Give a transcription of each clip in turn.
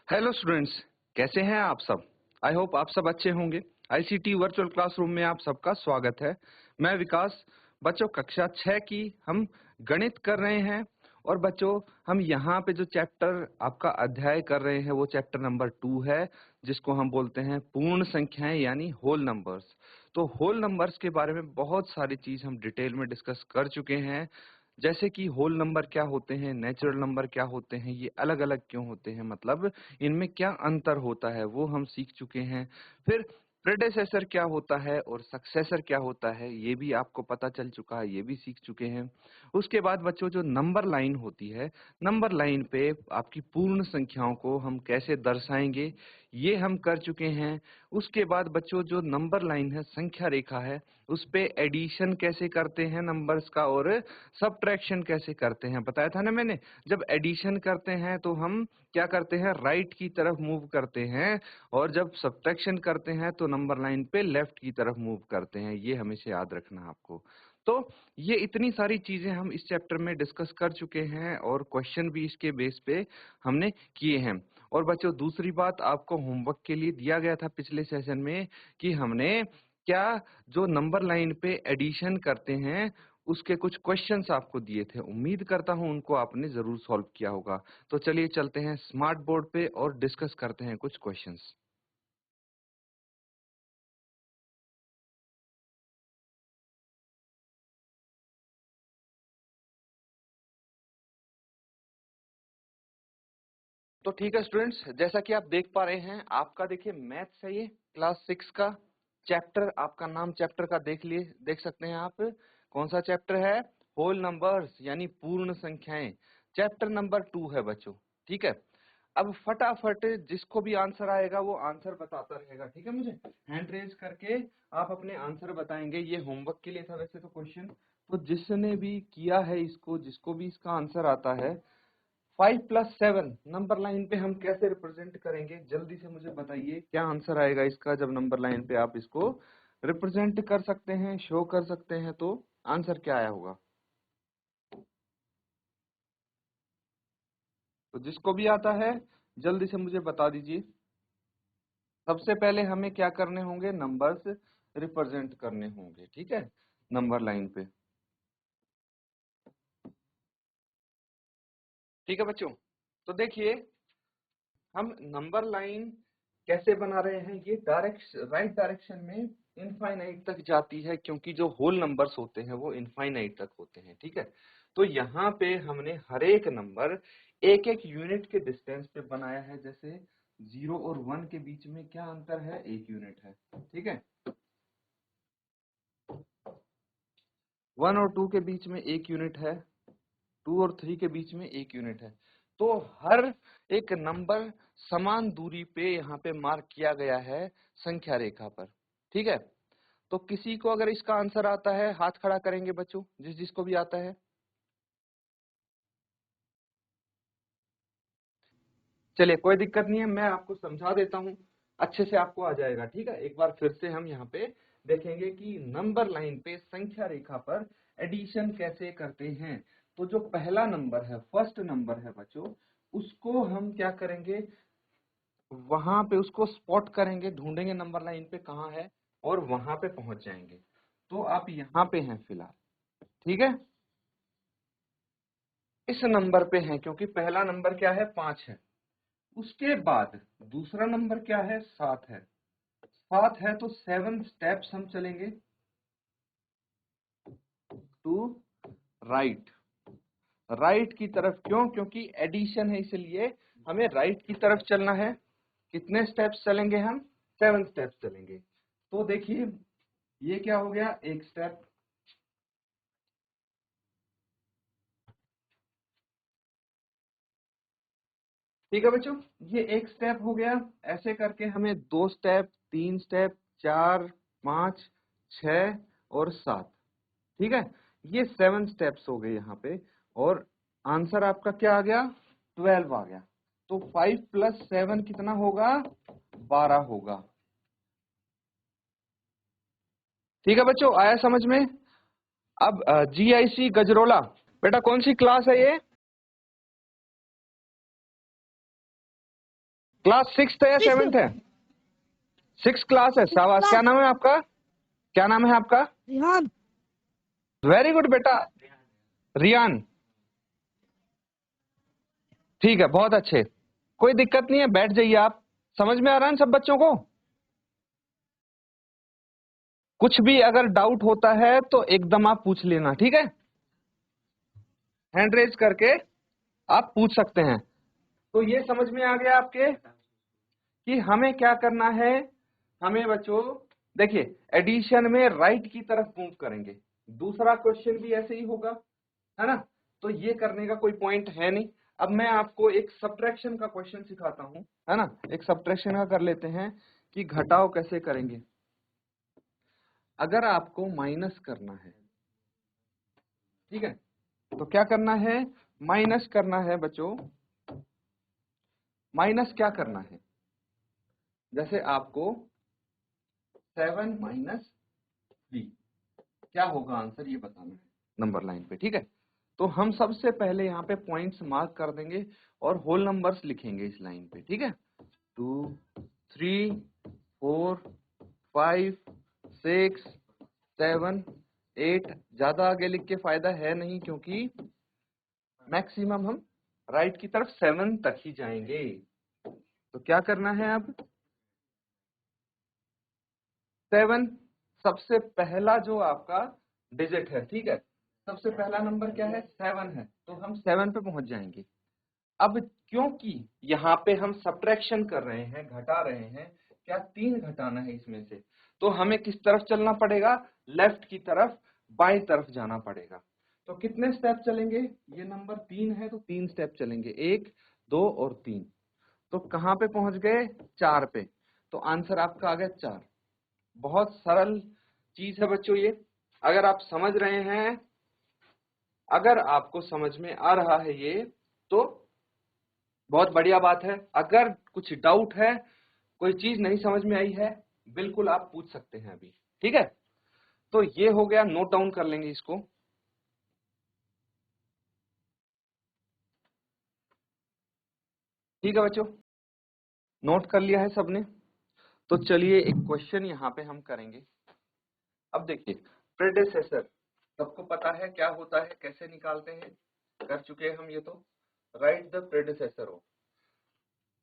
Hello students, कैसे हैं आप सब। आई होप आप सब अच्छे होंगे। आईसीटी वर्चुअल क्लासरूम में आप सबका स्वागत है। मैं विकास। बच्चों, कक्षा 6 की हम गणित कर रहे हैं और बच्चों हम यहाँ पे जो चैप्टर आपका अध्याय कर रहे हैं वो चैप्टर नंबर 2 है, जिसको हम बोलते हैं पूर्ण संख्याएं यानी होल नंबर्स। तो होल नंबर्स के बारे में बहुत सारी चीज हम डिटेल में डिस्कस कर चुके हैं, जैसे कि होल नंबर क्या होते हैं, नेचुरल नंबर क्या होते हैं, ये अलग अलग क्यों होते हैं, मतलब इनमें क्या अंतर होता है वो हम सीख चुके हैं। फिर प्रेडेसेसर क्या होता है और सक्सेसर क्या होता है ये भी आपको पता चल चुका है, ये भी सीख चुके हैं। उसके बाद बच्चों जो नंबर लाइन होती है, नंबर लाइन पे आपकी पूर्ण संख्याओं को हम कैसे दर्शाएंगे ये हम कर चुके हैं। उसके बाद बच्चों जो नंबर लाइन है, संख्या रेखा है, उस पे एडिशन कैसे करते हैं नंबर्स का और सबट्रैक्शन कैसे करते हैं बताया था ना मैंने। जब एडिशन करते हैं तो हम क्या करते हैं, राइट की तरफ मूव करते हैं, और जब सबट्रैक्शन करते हैं तो नंबर लाइन पे लेफ्ट की तरफ मूव करते हैं। ये हमेशा याद रखना है आपको। तो ये इतनी सारी चीजें हम इस चैप्टर में डिस्कस कर चुके हैं और क्वेश्चन भी इसके बेस पे हमने किए हैं। और बच्चों दूसरी बात, आपको होमवर्क के लिए दिया गया था पिछले सेशन में कि हमने क्या जो नंबर लाइन पे एडिशन करते हैं उसके कुछ क्वेश्चंस आपको दिए थे। उम्मीद करता हूं उनको आपने जरूर सॉल्व किया होगा। तो चलिए चलते हैं स्मार्ट बोर्ड पे और डिस्कस करते हैं कुछ क्वेश्चंस। तो ठीक है स्टूडेंट्स, जैसा कि आप देख पा रहे हैं, आपका देखिए मैथ्स है, ये क्लास 6 का चैप्टर, आपका नाम चैप्टर का देख सकते हैं आप। कौन सा चैप्टर है? होल नंबर्स यानी पूर्ण संख्याएं। चैप्टर नंबर 2 है बच्चों। ठीक है, अब फटाफट जिसको भी आंसर आएगा वो आंसर बताता रहेगा। ठीक है, मुझे हैंड रेज करके आप अपने आंसर बताएंगे। ये होमवर्क के लिए था वैसे तो क्वेश्चन। तो जिसने भी किया है इसको, जिसको भी इसका आंसर आता है, 5+7 नंबर लाइन पे हम कैसे रिप्रेजेंट करेंगे, जल्दी से मुझे बताइए क्या आंसर आएगा इसका। जब नंबर लाइन पे आप इसको रिप्रेजेंट कर सकते हैं, शो कर सकते हैं, तो आंसर क्या आया होगा। तो जिसको भी आता है जल्दी से मुझे बता दीजिए। सबसे पहले हमें क्या करने होंगे, नंबर्स रिप्रेजेंट करने होंगे। ठीक है, नंबर लाइन पे। ठीक है बच्चों, तो देखिए हम नंबर लाइन कैसे बना रहे हैं। ये राइट डायरेक्शन में इनफाइनाइट तक जाती है, क्योंकि जो होल नंबर्स होते हैं वो इनफाइनाइट तक होते हैं। ठीक है, तो यहाँ पे हमने हर एक नंबर एक एक यूनिट के डिस्टेंस पे बनाया है। जैसे 0 और 1 के बीच में क्या अंतर है, 1 यूनिट है। ठीक है, 1 और 2 के बीच में 1 यूनिट है, 2 और 3 के बीच में 1 यूनिट है। तो हर एक नंबर समान दूरी पे यहाँ पे मार्क किया गया है संख्या रेखा पर। ठीक है, तो किसी को अगर इसका आंसर आता है हाथ खड़ा करेंगे बच्चों, जिसको भी आता है। चलिए कोई दिक्कत नहीं है, मैं आपको समझा देता हूँ, अच्छे से आपको आ जाएगा। ठीक है, एक बार फिर से हम यहाँ पे देखेंगे कि नंबर लाइन पे संख्या रेखा पर एडिशन कैसे करते हैं। तो जो पहला नंबर है, फर्स्ट नंबर है बच्चों, उसको हम क्या करेंगे, वहां पे उसको स्पॉट करेंगे, ढूंढेंगे नंबर लाइन पे कहाँ है और वहां पे पहुंच जाएंगे। तो आप यहाँ पे हैं फिलहाल। ठीक है, इस नंबर पे हैं क्योंकि पहला नंबर क्या है, 5 है। उसके बाद दूसरा नंबर क्या है, 7 है। 7 है तो 7 स्टेप्स हम चलेंगे टू राइट। राइट की तरफ, क्यों? क्योंकि एडिशन है इसलिए हमें राइट की तरफ चलना है। कितने स्टेप्स चलेंगे हम, 7 स्टेप्स चलेंगे। तो देखिए ये क्या हो गया, एक स्टेप। ठीक है बच्चों, ये एक स्टेप हो गया। ऐसे करके हमें 2 स्टेप, 3 स्टेप, 4, 5, 6 और 7। ठीक है, ये 7 स्टेप्स हो गए यहाँ पे। और आंसर आपका क्या आ गया, 12 आ गया। तो 5+7 कितना होगा, 12 होगा। ठीक है बच्चों, आया समझ में। अब GIC गजरोला, बेटा कौन सी क्लास है ये? क्लास 6th है या 7th है? 6th क्लास है, शाबाश। क्या नाम है आपका? क्या नाम है आपका? रिहान। वेरी गुड बेटा, रियान। ठीक है, बहुत अच्छे, कोई दिक्कत नहीं है, बैठ जाइए आप। समझ में आ रहा है सब बच्चों को? कुछ भी अगर डाउट होता है तो एकदम आप पूछ लेना, ठीक है? हैंड रेज करके आप पूछ सकते हैं। तो ये समझ में आ गया आपके कि हमें क्या करना है। हमें बच्चों देखिए, एडिशन में राइट की तरफ मूव करेंगे। दूसरा क्वेश्चन भी ऐसे ही होगा, है ना? तो ये करने का कोई पॉइंट है नहीं। अब मैं आपको एक सब्ट्रैक्शन का क्वेश्चन सिखाता हूं, है ना? एक सब्ट्रैक्शन का कर लेते हैं कि घटाव कैसे करेंगे। अगर आपको माइनस करना है, ठीक है, तो क्या करना है? माइनस करना है बच्चों। माइनस क्या करना है? जैसे आपको 7 माइनस 3 क्या होगा आंसर, ये बताना है नंबर लाइन पे, ठीक है? तो हम सबसे पहले यहाँ पे पॉइंट्स मार्क कर देंगे और होल नंबर्स लिखेंगे इस लाइन पे, ठीक है? 2 3 4 5 6 7 8। ज्यादा आगे लिख के फायदा है नहीं, क्योंकि मैक्सिमम हम राइट की तरफ 7 तक ही जाएंगे। तो क्या करना है अब? 7 सबसे पहला जो आपका डिजिट है, ठीक है? सबसे पहला नंबर क्या है? 7 है, तो हम 7 पे पहुंच जाएंगे। अब क्योंकि यहाँ पे हम सब्ट्रैक्शन कर रहे हैं, घटा रहे हैं, क्या 3 घटाना है इसमें से, तो हमें किस तरफ चलना पड़ेगा? लेफ्ट की तरफ, बाएं तरफ जाना पड़ेगा। तो कितने स्टेप चलेंगे? ये नंबर 3 है तो 3 स्टेप चलेंगे, 1 2 और 3। तो कहाँ पे पहुंच गए? 4 पे। तो आंसर आपका आ गया 4। बहुत सरल चीज है बच्चों ये। अगर आप समझ रहे हैं, अगर आपको समझ में आ रहा है ये, तो बहुत बढ़िया बात है। अगर कुछ डाउट है, कोई चीज नहीं समझ में आई है, बिल्कुल आप पूछ सकते हैं अभी, ठीक है? तो ये हो गया, नोट डाउन कर लेंगे इसको। ठीक है बच्चों, नोट कर लिया है सबने? तो चलिए एक क्वेश्चन यहाँ पे हम करेंगे। अब देखिए, प्रेडेसेसर सबको पता है क्या होता है, कैसे निकालते हैं, कर चुके हैं हम ये तो। राइट द प्रेडेसेसर ऑफ,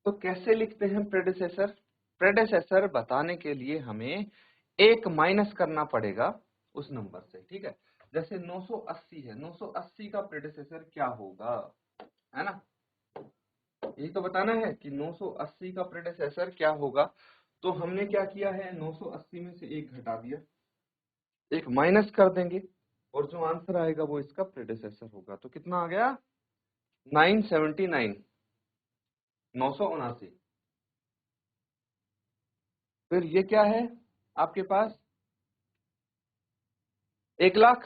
तो कैसे लिखते हैं प्रेडेसेसर? प्रेडेसेसर बताने के लिए हमें एक माइनस करना पड़ेगा उस नंबर से, ठीक है? जैसे 980 है, 980 का प्रेडेसेसर क्या होगा, है ना? यही तो बताना है कि 980 का प्रेडेसेसर क्या होगा। तो हमने क्या किया है, 980 में से एक घटा दिया, एक माइनस कर देंगे, और जो आंसर आएगा वो इसका प्रेडेसेसर होगा। तो कितना आ गया? 979, 979। फिर ये क्या है आपके पास? 1 लाख,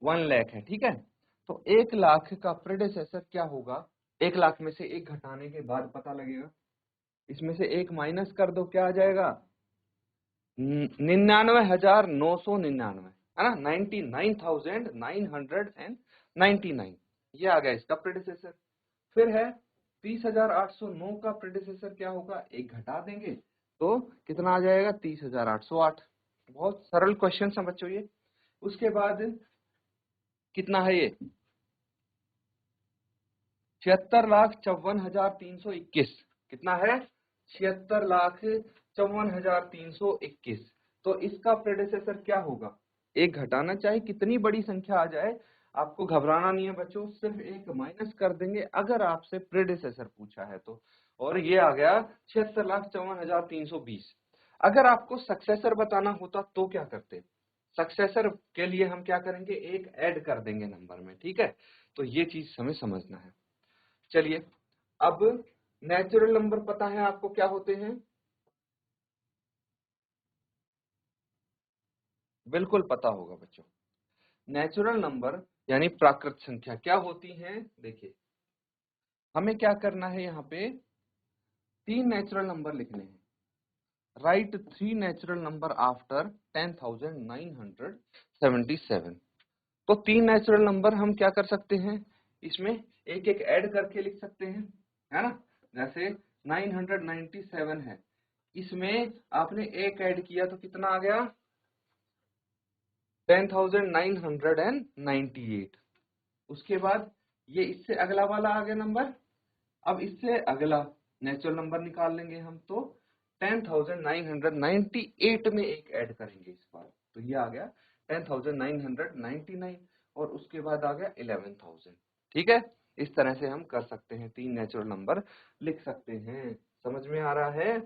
1 लाख है, ठीक है? तो 1 लाख का प्रेडेसेसर क्या होगा? 1 लाख में से एक घटाने के बाद पता लगेगा। इसमें से एक माइनस कर दो, क्या आ जाएगा? 99,999, है ना? 99,999, ये आ गया इसका प्रेडिसेसर। फिर है 30,809 का प्रेडिसेसर क्या होगा? एक घटा देंगे तो कितना आ जाएगा? 30,808। बहुत सरल क्वेश्चन है बच्चों ये। उसके बाद कितना है ये? 76,54,321। कितना है? 76,54,321। तो इसका प्रेडिसेसर क्या होगा? एक घटाना, चाहे कितनी बड़ी संख्या आ जाए, आपको घबराना नहीं है बच्चों, सिर्फ एक माइनस कर देंगे अगर आपसे प्रेडिसेसर पूछा है तो। और ये आ गया 76,54,320। अगर आपको सक्सेसर बताना होता तो क्या करते? सक्सेसर के लिए हम क्या करेंगे? एक ऐड कर देंगे नंबर में, ठीक है? तो ये चीज हमें समझना है। चलिए, अब नेचुरल नंबर पता है आपको क्या होते हैं? बिल्कुल पता होगा बच्चों। नेचुरल नंबर यानी प्राकृत संख्या क्या होती हैं? देखिए, हमें क्या करना है, यहाँ पे 3 नेचुरल नंबर लिखने हैं। Right 3 natural number after 10,977। तो 3 नेचुरल नंबर हम क्या कर सकते हैं, इसमें एक एक ऐड करके लिख सकते हैं, है ना? जैसे 997 है, इसमें आपने एक ऐड किया तो कितना आ गया 10,998। उसके बाद ये इससे अगला वाला आ गया नंबर। अब इससे अगला नेचुरल नंबर निकाल लेंगे हम, तो 10,998 में एक ऐड करेंगे इस बार, तो ये आ गया 10,999 और उसके बाद आ गया 11,000। ठीक है, इस तरह से हम कर सकते हैं, 3 नेचुरल नंबर लिख सकते हैं। समझ में आ रहा है?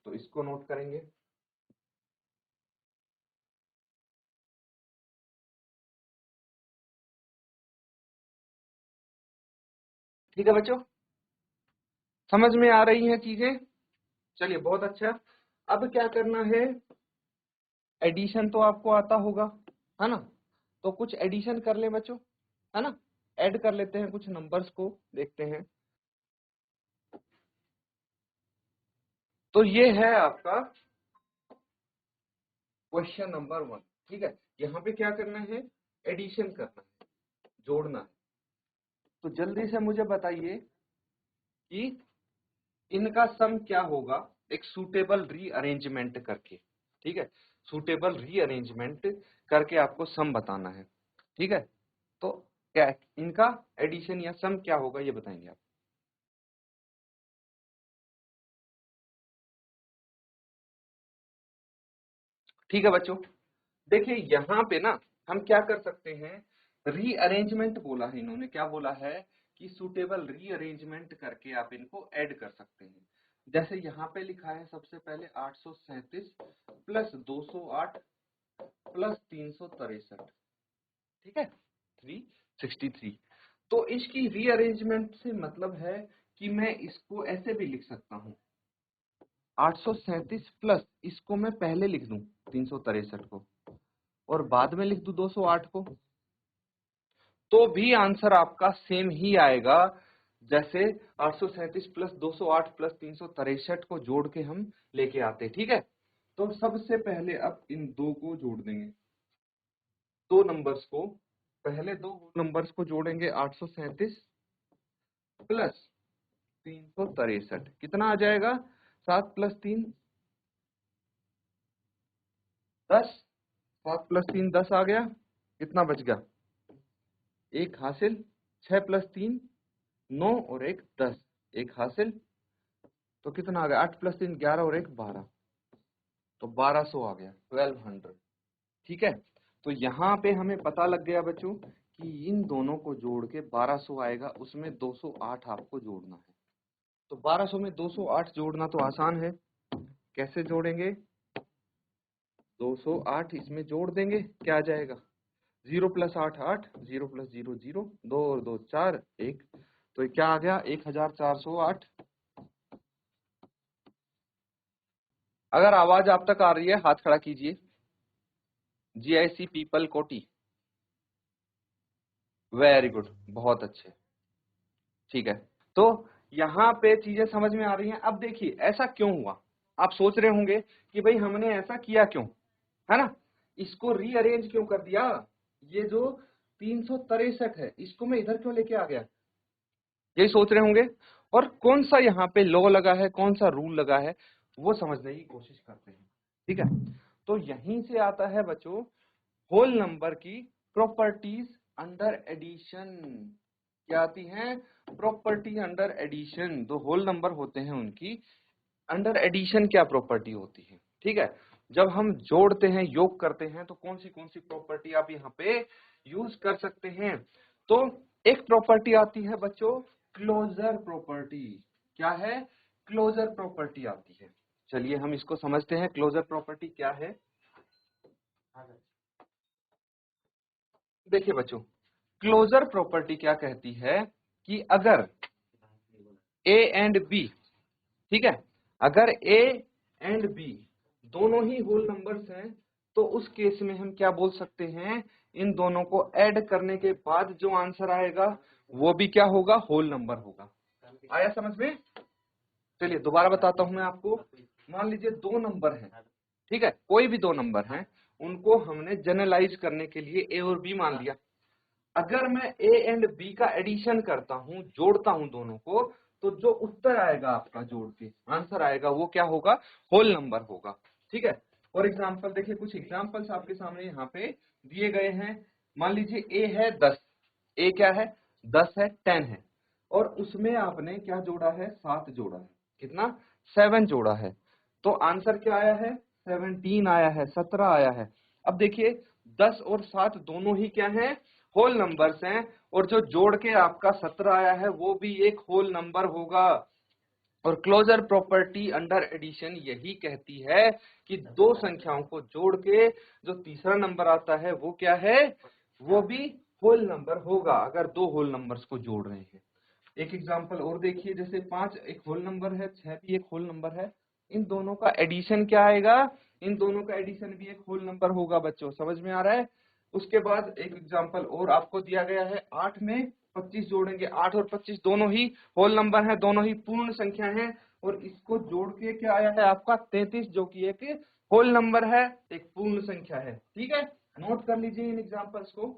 तो इसको नोट करेंगे। ठीक है बच्चों, समझ में आ रही हैं चीजें? चलिए बहुत अच्छा। अब क्या करना है, एडिशन तो आपको आता होगा, है ना? तो कुछ एडिशन कर ले बच्चों, है ना? ऐड कर लेते हैं कुछ नंबर्स को, देखते हैं। तो ये है आपका क्वेश्चन नंबर 1। ठीक है, यहाँ पे क्या करना है, एडिशन करना है, जोड़ना है। तो जल्दी से मुझे बताइए कि इनका सम क्या होगा एक सूटेबल रीअरेंजमेंट करके। ठीक है, सूटेबल रीअरेंजमेंट करके आपको सम बताना है। ठीक है, तो क्या इनका एडिशन या सम क्या होगा ये बताएंगे आप। ठीक है बच्चों, देखिए यहाँ पे ना हम क्या कर सकते हैं, रीअरेंजमेंट बोला है इन्होंने, क्या बोला है कि सूटेबल रीअरेंजमेंट करके आप इनको ऐड कर सकते हैं। जैसे यहाँ पे लिखा है सबसे पहले 837 प्लस 208 प्लस 363, ठीक है 363। तो इसकी रीअरेंजमेंट से मतलब है कि मैं इसको ऐसे भी लिख सकता हूँ, 837 प्लस इसको मैं पहले लिख दूं 363 को और बाद में लिख दूं 208 को, तो भी आंसर आपका सेम ही आएगा। जैसे 837 प्लस 208 प्लस 363 को जोड़ के हम लेके आते, ठीक है। तो सबसे पहले अब इन दो को जोड़ देंगे, दो नंबर्स को, पहले दो नंबर्स को जोड़ेंगे 837 प्लस 363, कितना आ जाएगा 7 प्लस 3 10, 7 प्लस 3 10 आ गया, कितना बच गया एक हासिल, 6 प्लस 3 9 और एक 10, एक हासिल, तो कितना आ गया 8 प्लस 3 11 और एक 12, तो 1200 आ गया 1200। ठीक है, तो यहाँ पे हमें पता लग गया बच्चों कि इन दोनों को जोड़ के 1200 आएगा, उसमें 208 आपको जोड़ना है। तो 1200 में 208 जोड़ना तो आसान है, कैसे जोड़ेंगे, 208 इसमें जोड़ देंगे, क्या आ जाएगा 0 प्लस 8 8, 0 प्लस 0 0, 2 और 2 4 1, तो क्या आ गया 1408। अगर आवाज आप तक आ रही है हाथ खड़ा कीजिए, GIC पीपल कोटी, वेरी गुड, बहुत अच्छे। ठीक है, तो यहाँ पे चीजें समझ में आ रही हैं। अब देखिए ऐसा क्यों हुआ, आप सोच रहे होंगे कि भाई हमने ऐसा किया क्यों, है ना, इसको रीअरेंज क्यों कर दिया, ये जो 363 है इसको मैं इधर क्यों लेके आ गया, यही सोच रहे होंगे। और कौन सा यहाँ पे लॉ लगा है, कौन सा रूल लगा है, वो समझने की कोशिश करते हैं। ठीक है, तो यहीं से आता है बच्चों होल नंबर की प्रॉपर्टीज अंडर एडिशन। क्या आती हैं, प्रॉपर्टी अंडर एडिशन, जो होल नंबर होते हैं उनकी अंडर एडिशन क्या प्रॉपर्टी होती है। ठीक है, जब हम जोड़ते हैं, योग करते हैं, तो कौन सी प्रॉपर्टी आप यहाँ पे यूज कर सकते हैं। तो एक प्रॉपर्टी आती है बच्चों क्लोजर प्रॉपर्टी। क्या है, क्लोजर प्रॉपर्टी आती है। चलिए हम इसको समझते हैं, क्लोजर प्रॉपर्टी क्या है। देखिए बच्चों, क्लोजर प्रॉपर्टी क्या कहती है कि अगर ए एंड बी, ठीक है, अगर ए एंड बी दोनों ही होल नंबर्स हैं, तो उस केस में हम क्या बोल सकते हैं, इन दोनों को ऐड करने के बाद जो आंसर आएगा वो भी क्या होगा, होल नंबर होगा। आया समझ में? चलिए दोबारा बताता हूं मैं आपको। मान लीजिए दो नंबर हैं, ठीक है, कोई भी दो नंबर हैं, उनको हमने जनरलाइज करने के लिए ए और बी मान लिया। अगर मैं ए एंड बी का एडिशन करता हूं, जोड़ता हूं दोनों को, तो जो उत्तर आएगा आपका जोड़ के आंसर आएगा वो क्या होगा, होल नंबर होगा। ठीक है, और एग्जांपल देखिए, कुछ एग्जांपल्स आपके सामने यहाँ पे दिए गए हैं। मान लीजिए ए है 10, ए क्या है 10 है, 10 है, और उसमें आपने क्या जोड़ा है 7 जोड़ा है, कितना 7 जोड़ा है, तो आंसर क्या आया है 17 आया है, 17 आया है। अब देखिए 10 और 7 दोनों ही क्या हैं, होल नंबर्स हैं, और जो जोड़ के आपका 17 आया है वो भी एक होल नंबर होगा। और क्लोजर प्रॉपर्टी अंडर एडिशन यही कहती है कि दो संख्याओं को जोड़ के जो तीसरा नंबर आता है वो क्या है, वो भी होल नंबर होगा अगर दो होल नंबर्स को जोड़ रहे हैं। एक एग्जांपल और देखिए, जैसे 5 एक होल नंबर है, 6 भी एक होल नंबर है, इन दोनों का एडिशन क्या आएगा, इन दोनों का एडिशन भी एक होल नंबर होगा। बच्चों समझ में आ रहा है। उसके बाद एक एग्जांपल और आपको दिया गया है, 8 में 25 जोड़ेंगे, 8 और 25 दोनों ही होल नंबर है, दोनों ही पूर्ण संख्या है, और इसको जोड़ के क्या आया है आपका 33, जो कि एक होल नंबर है, एक पूर्ण संख्या है। ठीक है, नोट कर लीजिए इन एग्जांपल्स को।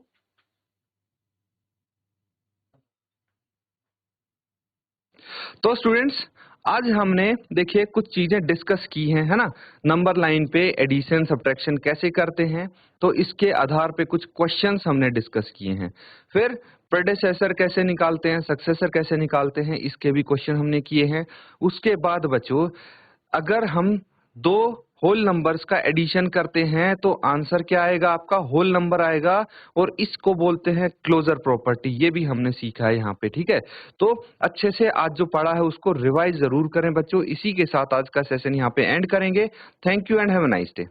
तो स्टूडेंट्स आज हमने देखिए कुछ चीजें डिस्कस की हैं, है ना, नंबर लाइन पे एडिशन सब्ट्रैक्शन कैसे करते हैं, तो इसके आधार पे कुछ क्वेश्चंस हमने डिस्कस किए हैं। फिर प्रेडेसेसर कैसे निकालते हैं, सक्सेसर कैसे निकालते हैं, इसके भी क्वेश्चन हमने किए हैं। उसके बाद बच्चों अगर हम दो होल नंबर्स का एडिशन करते हैं तो आंसर क्या आएगा आपका, होल नंबर आएगा, और इसको बोलते हैं क्लोजर प्रॉपर्टी। ये भी हमने सीखा है यहाँ पे। ठीक है, तो अच्छे से आज जो पढ़ा है उसको रिवाइज जरूर करें बच्चों। इसी के साथ आज का सेशन यहाँ पे एंड करेंगे। Thank you and have a nice day.